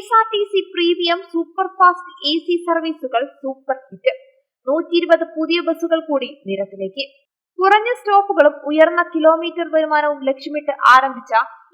KSRTC premium superfast AC സർവീസുകൾ super hit. 120 പുതിയ ബസ്സുകൾ കൂടി നിരത്തിലേക്ക്. കുറഞ്ഞ സ്റ്റോപ്പുകളും ഉയർന്ന കിലോമീറ്റർ വരുമാനവും ലക്ഷ്യമിട്ട് ആരംഭിച്ച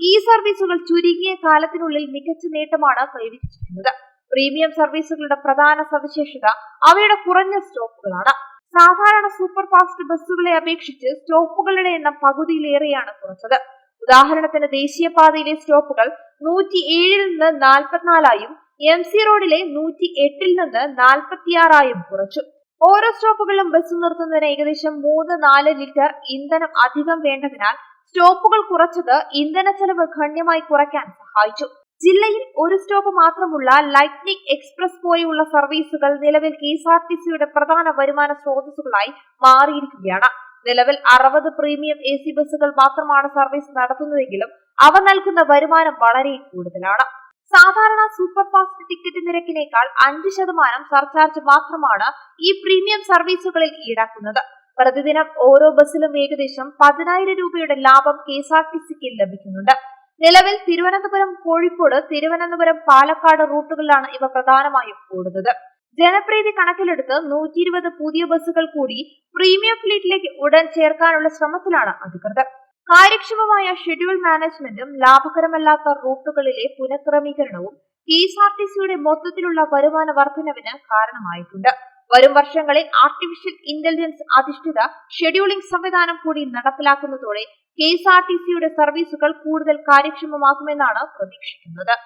ഈ സർവീസുകൾ ചുരുങ്ങിയ കാലത്തിനുള്ളിൽ മികച്ച നേട്ടമാണ് കൈവരിച്ചിരിക്കുന്നത്. പ്രീമിയം സർവീസുകളുടെ പ്രധാന സവിശേഷത അവയുടെ കുറഞ്ഞ സ്റ്റോപ്പുകളാണ്. സാധാരണ സൂപ്പർഫാസ്റ്റ് ബസ്സുകളെ അപേക്ഷിച്ച് സ്റ്റോപ്പുകളുടെ എണ്ണം പകുതിയിലേറെയാണ് കുറച്ചത്. ഉദാഹരണത്തിന് ദേശീയപാതയിലെ സ്റ്റോപ്പുകൾ 107 നിന്ന് 44ആയും MC റോഡിലെ 108 നിന്ന് 46ആയും കുറച്ചു. ഓരോ സ്റ്റോപ്പുകളിലും ബസ് നിർത്തുന്നതിന് ഏകദേശം 3-4 ലിറ്റർ ഇന്ധനം അധികം വേണ്ടതിനാൽ സ്റ്റോപ്പുകൾ കുറച്ചത് ഇന്ധന ചെലവ് ഗണ്യമായി കുറയ്ക്കാൻ സഹായിച്ചു. ജില്ലയിൽ ഒരു സ്റ്റോപ്പ് മാത്രമുള്ള ലൈറ്റ്നിംഗ് എക്സ്പ്രസ് പോലെയുള്ള സർവീസുകൾ നിലവിൽ KSRTCയുടെ പ്രധാന വരുമാന സ്രോതസ്സുകളായി മാറിയിരിക്കുകയാണ്. നിലവിൽ 60 പ്രീമിയം AC ബസ്സുകൾ മാത്രമാണ് സർവീസ് നടത്തുന്നതെങ്കിലും അവ നൽകുന്ന വരുമാനം വളരെ കൂടുതലാണ്. സാധാരണ സൂപ്പർഫാസ്റ്റ് ടിക്കറ്റ് നിരക്കിനേക്കാൾ 5% സർചാർജ് മാത്രമാണ് ഈ പ്രീമിയം സർവീസുകളിൽ ഈടാക്കുന്നത്. പ്രതിദിനം ഓരോ ബസ്സിലും ഏകദേശം 10,000 രൂപയുടെ ലാഭം KSRTCക്ക് ലഭിക്കുന്നുണ്ട്. നിലവിൽ തിരുവനന്തപുരം, കോഴിക്കോട്, തിരുവനന്തപുരം, പാലക്കാട് റൂട്ടുകളിലാണ് ഇവ പ്രധാനമായും ഓടുന്നത്. ജനപ്രീതി കണക്കിലെടുത്ത് 120 പുതിയ ബസ്സുകൾ കൂടി പ്രീമിയം ഫ്ലീറ്റിലേക്ക് ഉടൻ ചേർക്കാനുള്ള ശ്രമത്തിലാണ് അധികൃതർ. കാര്യക്ഷമമായ ഷെഡ്യൂൾ മാനേജ്മെന്റും ലാഭകരമല്ലാത്ത റൂട്ടുകളിലെ പുനഃക്രമീകരണവും KSRTCയുടെ മൊത്തത്തിലുള്ള വരുമാന വർധനവിന് കാരണമായിട്ടുണ്ട്. വരും വർഷങ്ങളിൽ ആർട്ടിഫിഷ്യൽ ഇന്റലിജൻസ് അധിഷ്ഠിത ഷെഡ്യൂളിംഗ് സംവിധാനം കൂടി നടപ്പിലാക്കുന്നതോടെ KSRTCയുടെ സർവീസുകൾ കൂടുതൽ കാര്യക്ഷമമാകുമെന്നാണ് പ്രതീക്ഷിക്കുന്നത്.